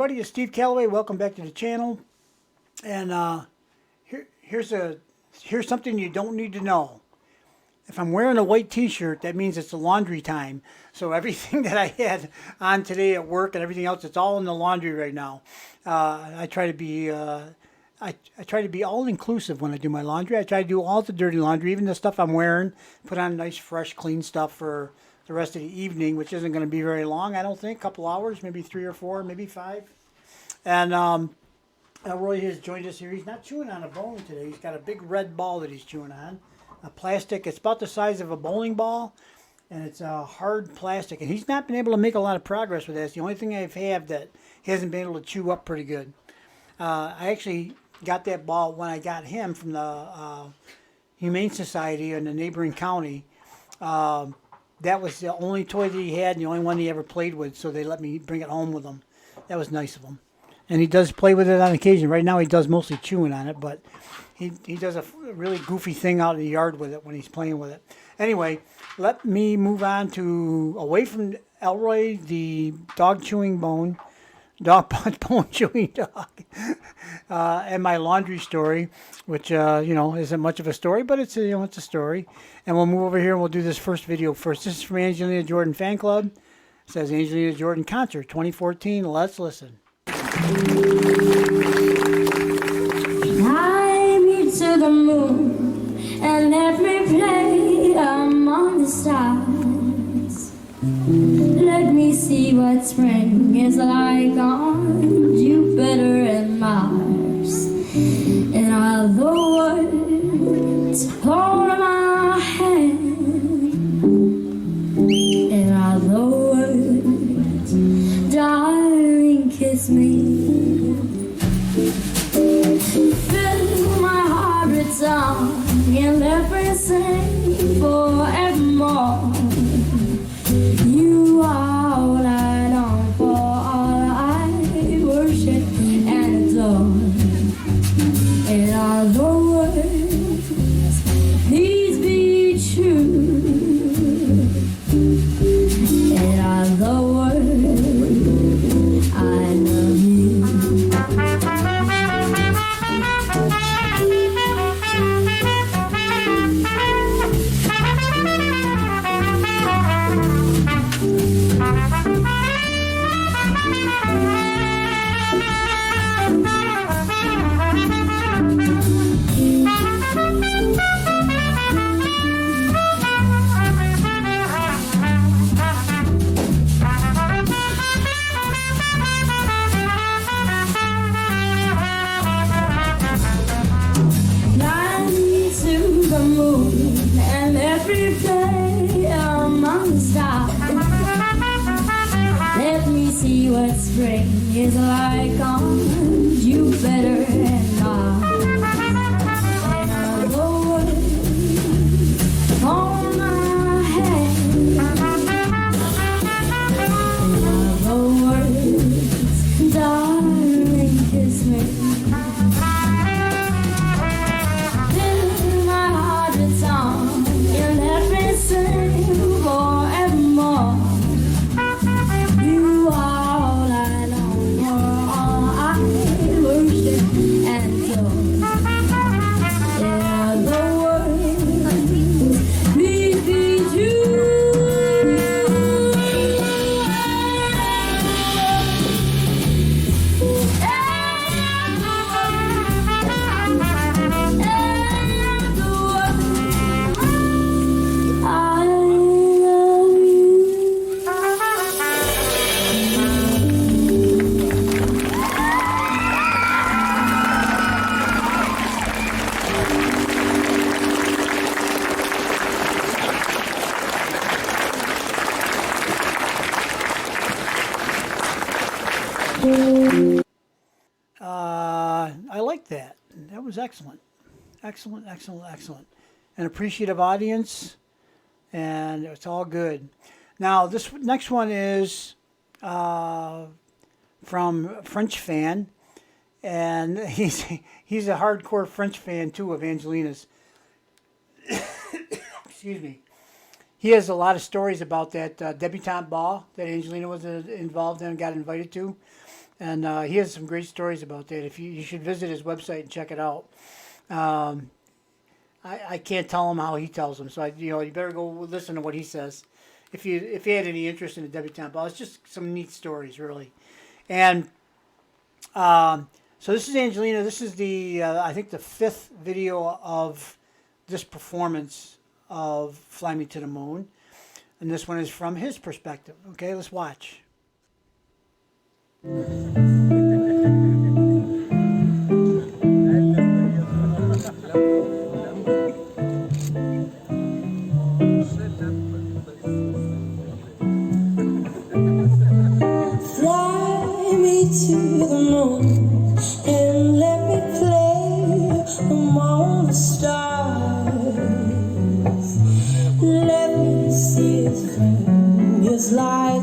everybody, it's Steve Callaway. Welcome back to the channel. And here's something you don't need to know. If I'm wearing a white t-shirt, that means it's the laundry time. So everything that I had on today at work and everything else, it's all in the laundry right now. I try to be I try to be all inclusive when I do my laundry. I try to do all the dirty laundry, even the stuff I'm wearing, put on nice, fresh, clean stuff for the rest of the evening, which isn't going to be very long, I don't think. A couple hours, maybe 3 or 4, maybe 5. And Roy has joined us here. He's not chewing on a bone today. He's got a big red ball that he's chewing on. A plastic. It's about the size of a bowling ball, and it's a hard plastic. And he's not been able to make a lot of progress with this. The only thing I've had that he hasn't been able to chew up pretty good. I actually got that ball when I got him from the Humane Society in the neighboring county. That was the only toy that he had and the only one he ever played with, so they let me bring it home with him. That was nice of him. And he does play with it on occasion. Right now he does mostly chewing on it, but he does a really goofy thing out in the yard with it when he's playing with it. Anyway, let me move on to away from Elroy, the dog chewing bone, bone chewing dog, and my laundry story, which isn't much of a story, but it's a story. And we'll move over here and we'll do this first video first. This is from Angelina Jordan Fan Club. It says Angelina Jordan Concert 2014. Let's listen. Fly me to the moon and let me play among the stars. Let me see what spring is like on Jupiter and Mars. And all the words hold my hand, and all the words, darling, kiss me. Fill my heart with song and let me sing forevermore. You are all I long for, all I worship and adore. And all the words, please be true. And all the words, I love you. Let me see what spring is like on Jupiter and Mars. And all the words on my hand, and all the words, darling, kiss me. Fill my heart with song and let me sing forevermore. You are all I long for, all I worship and adore. Yeah, the words, please be true. I like that. That was excellent. Excellent, excellent, excellent. An appreciative audience, and it's all good. Now, this next one is from French fan, and he's a hardcore French fan, too, of Angelina's. Excuse me. He has a lot of stories about that debutante ball that Angelina was involved in and got invited to. And he has some great stories about that. If you should visit his website and check it out. I can't tell him how he tells them, so you better go listen to what he says. If you had any interest in the debutante ball, it's just some neat stories, really. And so this is Angelina. This is the I think the 5th video of this performance of "Fly Me to the Moon," and this one is from his perspective. Okay, let's watch. Fly me to the moon and let me play among the stars. Let me see his fingers like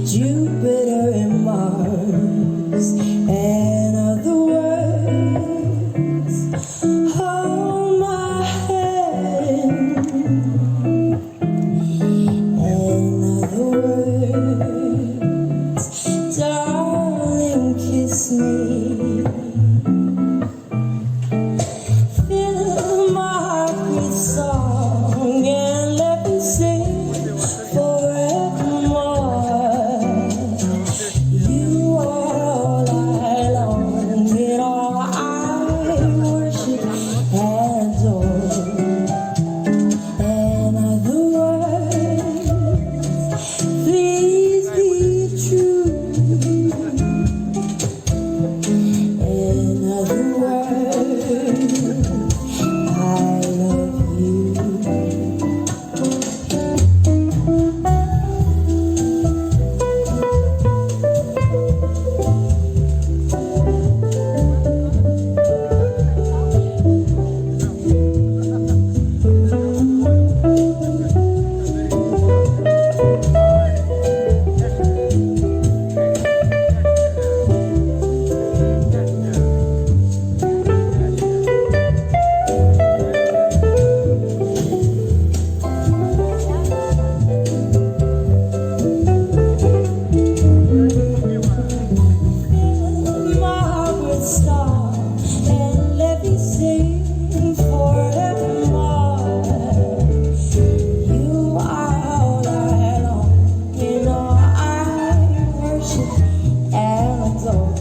Jupiter and Mars and other words. Hold my hand and other words. Darling, kiss me. Fill my heart with song and let me sing forevermore. You are all I long, and all I worship and adore. And other words, please be true. In other words, I love you. My heart would stop and let me sing forevermore. You are all I long, and all I worship and adore.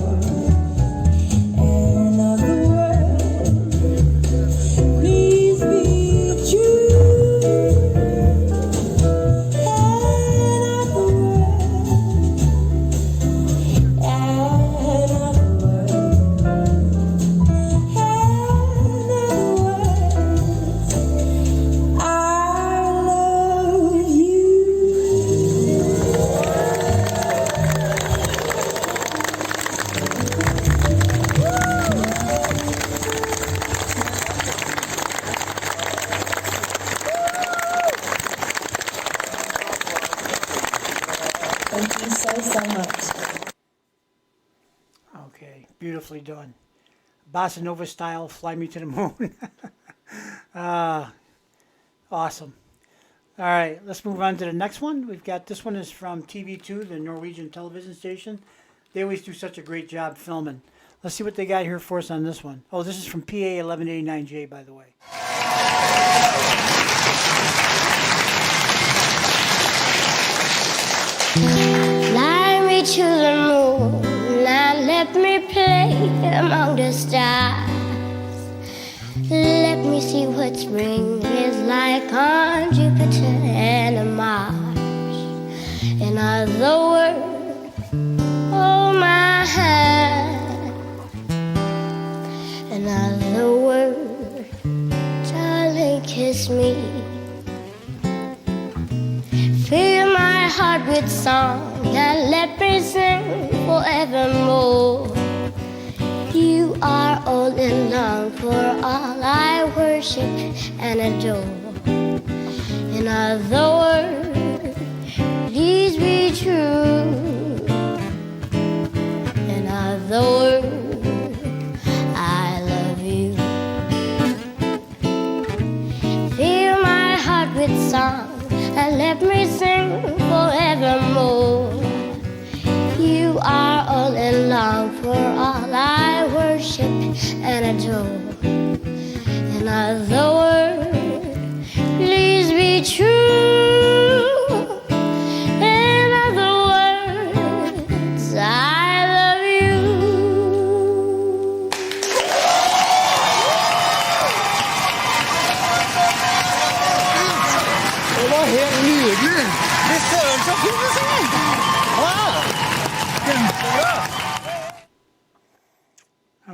And other words, please be true. And other I love you. Thank you so much. Okay, beautifully done. Bossa Nova style, "Fly Me to the Moon." Awesome. All right, let's move on to the next one. We've got, this one is from TV2, the Norwegian television station. They always do such a great job filming. Let's see what they got here for us on this one. Oh, this is from PA 1189J, by the way. Fly me to the moon and let me play among the stars. Let me see what spring is like on Jupiter and Mars. In other words, hold my hand. In other words, darling, kiss me. Fill my heart with song and let me sing forevermore. You are all in long, for all I worship and adore. In other words, please be true. In other words, I love you. Fill my heart with song and let me sing forevermore. You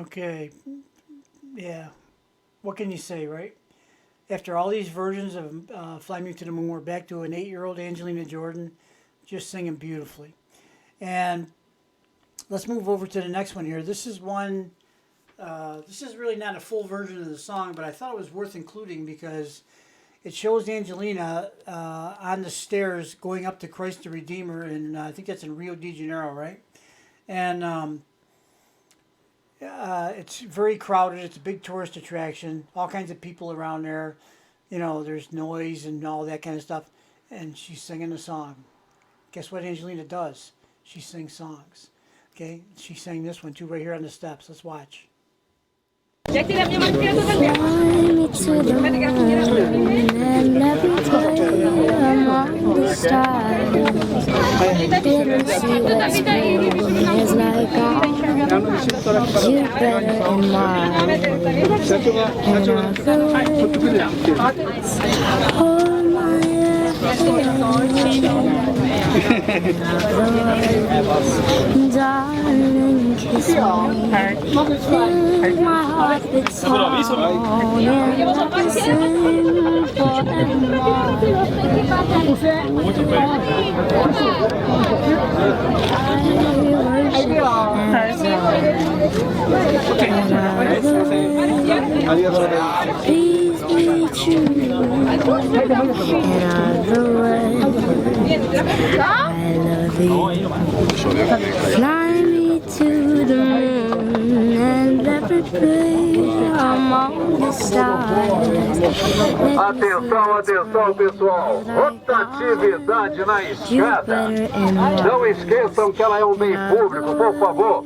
Okay. Yeah. What can you say, right? After all these versions of Fly Me to the Moon, we're back to an 8-year-old Angelina Jordan just singing beautifully. And let's move over to the next one here. This is one, this is really not a full version of the song, but I thought it was worth including because it shows Angelina on the stairs going up to Christ the Redeemer, and I think that's in Rio de Janeiro, right? And it's very crowded. It's a big tourist attraction. All kinds of people around there. You know, there's noise and all that kind of stuff. And she's singing a song. Guess what Angelina does? She sings songs. Okay? She sang this one too right here on the steps. Let's watch. Fly me to the moon and let me take you among the stars. Didn't see what spring is like on Jupiter and Mars. And all the ways hold my hand. Darling, kiss me. Fill my heart with song and let me sing forevermore. Please be true in other words. I love you. Fly me to the moon and let me play among the stars. Atenção, atenção, pessoal. Rotatividade na escada. Não esqueçam que ela é um bem público, por favor.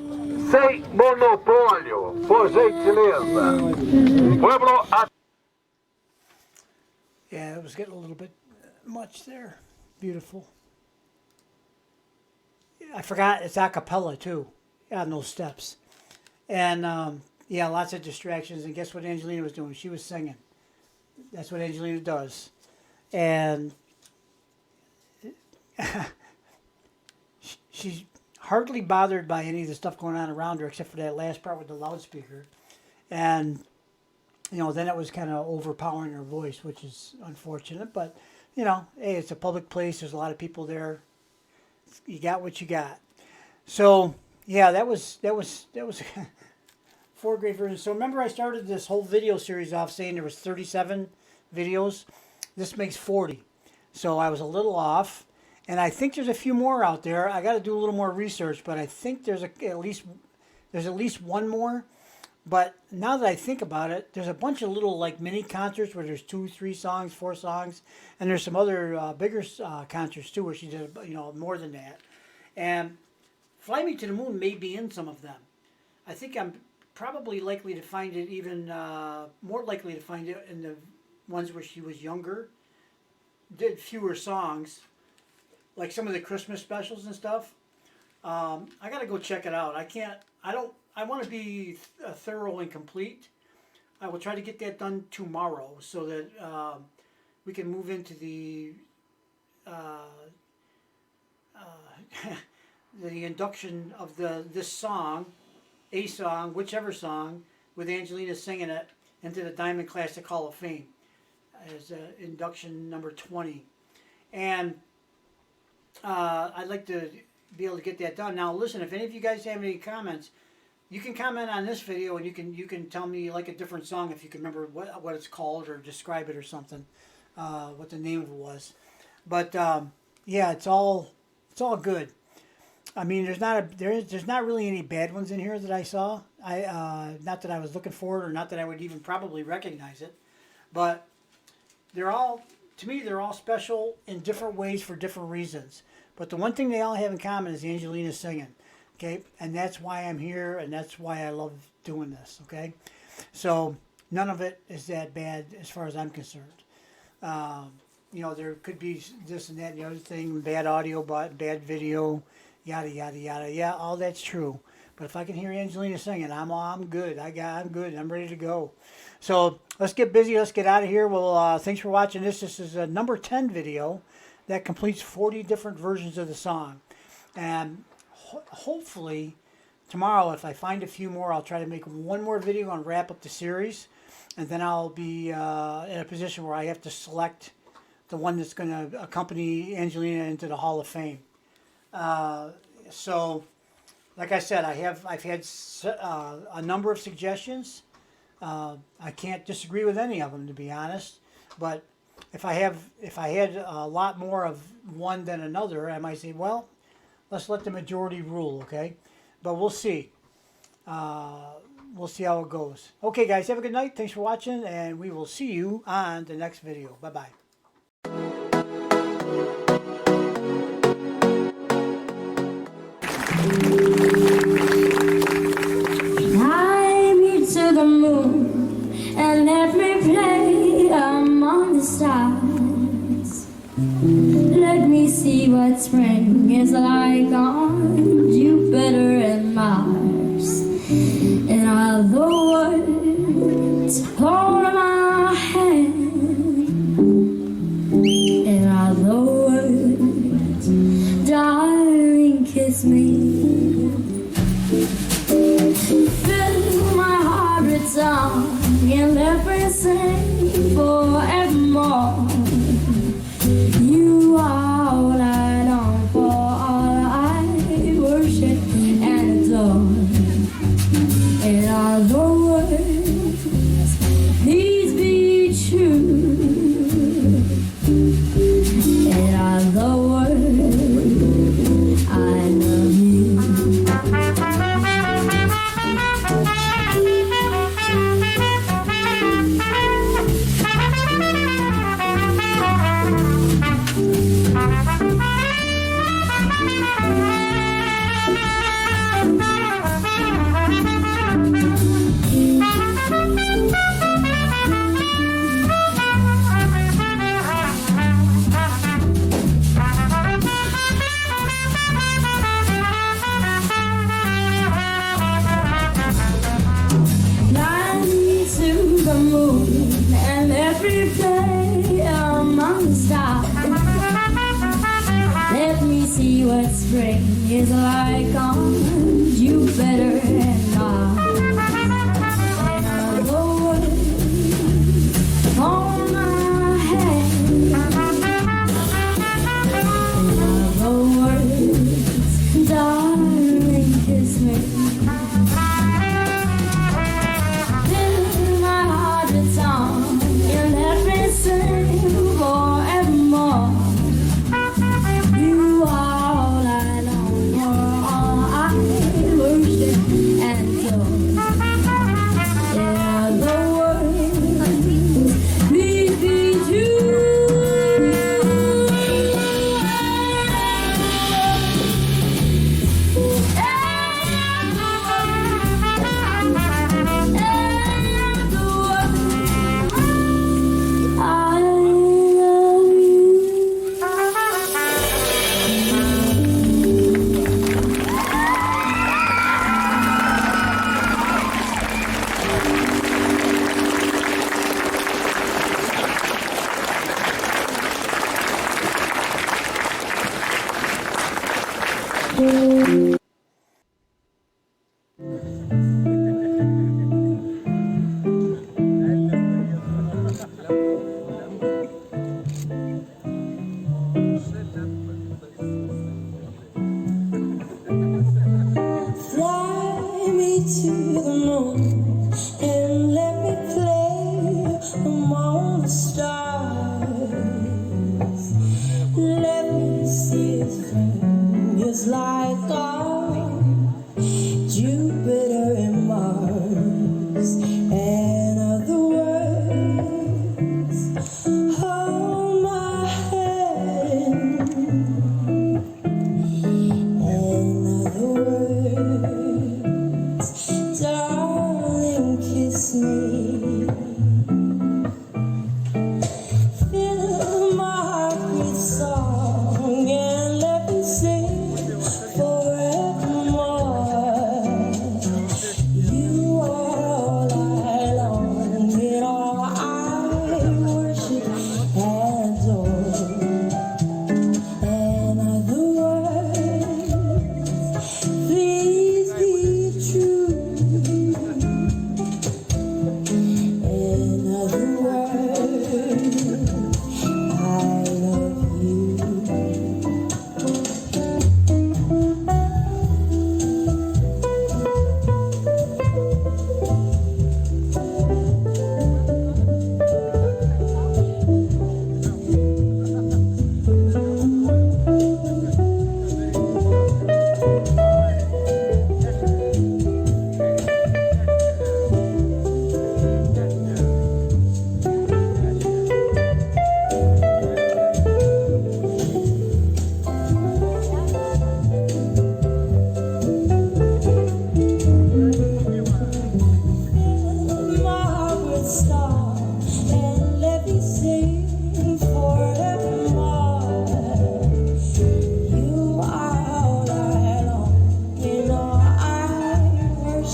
Sem monopólio, por gentileza. Pueblo. Yeah, it was getting a little bit much there. Beautiful. I forgot it's a cappella too on those steps. And yeah, lots of distractions. And guess what Angelina was doing? She was singing. That's what Angelina does. And she's hardly bothered by any of the stuff going on around her except for that last part with the loudspeaker. And, you know, then it was kind of overpowering her voice, which is unfortunate. But, you know, hey, it's a public place. There's a lot of people there. You got what you got. So, yeah, that was 4 great versions. So remember I started this whole video series off saying there was 37 videos. This makes 40. So I was a little off. And I think there's a few more out there. I got to do a little more research, but I think there's at least one more. But now that I think about it, there's a bunch of little like mini concerts where there's 2, 3 songs, 4 songs, and there's some other bigger concerts too where she did more than that. And Fly Me to the Moon may be in some of them. I think I'm probably likely to find it even more likely to find it in the ones where she was younger, did fewer songs, like some of the Christmas specials and stuff. I got to go check it out. I want to be thorough and complete. I will try to get that done tomorrow so that we can move into the the induction of this song, a song, whichever song, with Angelina singing it into the Diamond Classic Hall of Fame as induction number 20. And I'd like to be able to get that done. Now, listen, if any of you guys have any comments, you can comment on this video, and you can tell me like a different song if you can remember what it's called or describe it or something, what the name of it was. But yeah, it's all good. I mean, there's not really any bad ones in here that I saw. Not that I was looking for it, or not that I would even probably recognize it, but they're all special in different ways for different reasons. But the one thing they all have in common is Angelina singing. Okay, and that's why I'm here, and that's why I love doing this. Okay, so none of it is that bad as far as I'm concerned. There could be this and that and the other thing, bad audio, bad video, yada yada yada. Yeah, all that's true. But if I can hear Angelina singing, I'm good. I'm good. I'm ready to go. So let's get busy. Let's get out of here. Well, thanks for watching this. This is a number 10 video that completes 40 different versions of the song, and hopefully tomorrow, if I find a few more, I'll try to make one more video and wrap up the series. And then I'll be in a position where I have to select the one that's going to accompany Angelina into the Hall of Fame. So, like I said, I've had a number of suggestions. I can't disagree with any of them, to be honest. But if I had a lot more of one than another, I might say, well, let's let the majority rule, okay? But we'll see. We'll see how it goes. Okay, guys, have a good night. Thanks for watching, and we will see you on the next video. Bye-bye. Fly me to the moon and let me play among the stars. Let me see what spring is like on Jupiter and Mars. And all the words hold my hand, and all the words, darling, kiss me. Fill my heart with song and let me sing forevermore. You are all I long for, all I worship and adore. And all the words, please be true. And all the words, I love you. And every play among the stars. Let me see what spring is like on Jupiter and Mars. And all the words on my hand, and all the words, darling, kiss me. Song and let me sing forevermore. You are all I long for, all I worship and adore. Yeah, the words, please be true. Fly me to the moon and let me play among the stars. Let me see if spring is like on Jupiter and Mars. And other words, hold my hand. And other words, darling,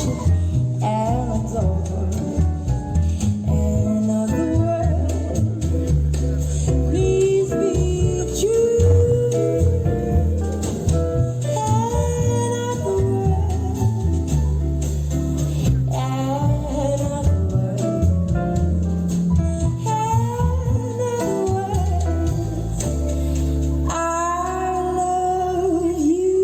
worship and adore. And of the world, please be true. And of the world, and of the world, and of the words, I love you.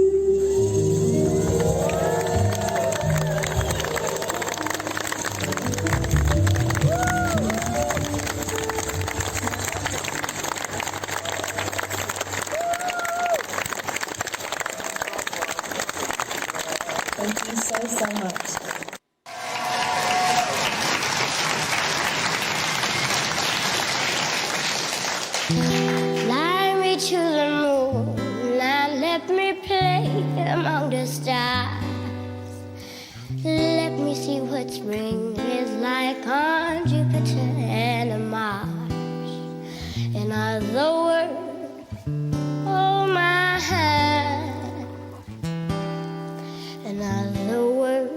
Thank you so much. Fly me to the moon and let me play among the stars. Let me see what spring is like on Jupiter and Mars. In other words, hold my hand. In other words,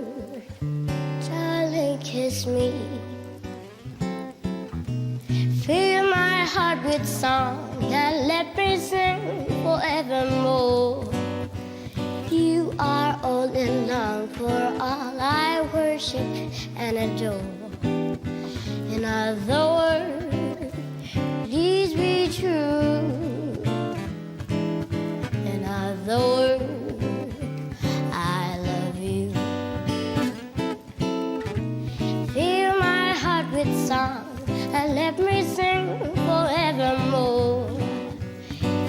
darling, kiss me. Fill my heart with song and let me sing forevermore. You are all in love, for all I worship and adore. In other words, please be true. In other words, I love you. Fill my heart with song and let me sing forevermore.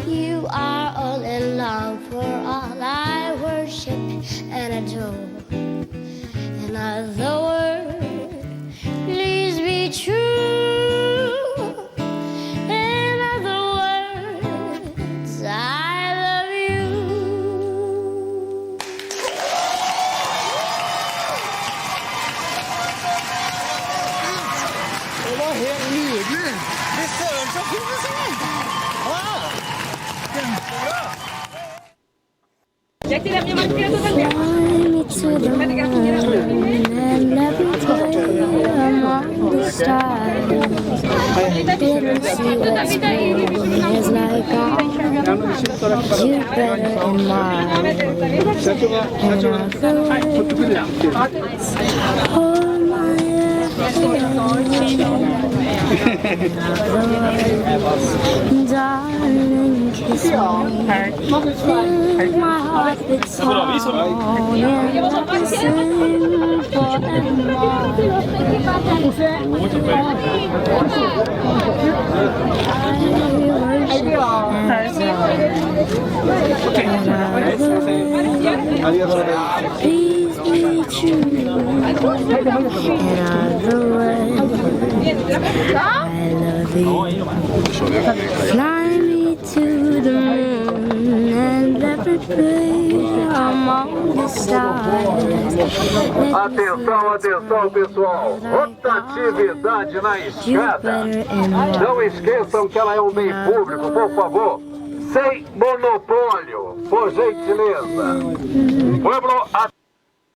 You are all in love, for all I worship and adore. In other words, please be true. In other words, I love you. Det var helt nydelig. Det søren så fint det sang. Kjempebra. Fly me to the moon and let me play among the stars. Let me see what spring is like on Jupiter and Mars. And of the world, hold my hand. Darling, kiss me. Fill my heart with song and let me sing forevermore. Please be true. And of the world, I love you. Fly me to the moon and let me play among the stars. Atenção, atenção, pessoal. Rotatividade na escada. Não esqueçam que ela é um bem público, por favor. Sem monopólio, por gentileza. Pueblo,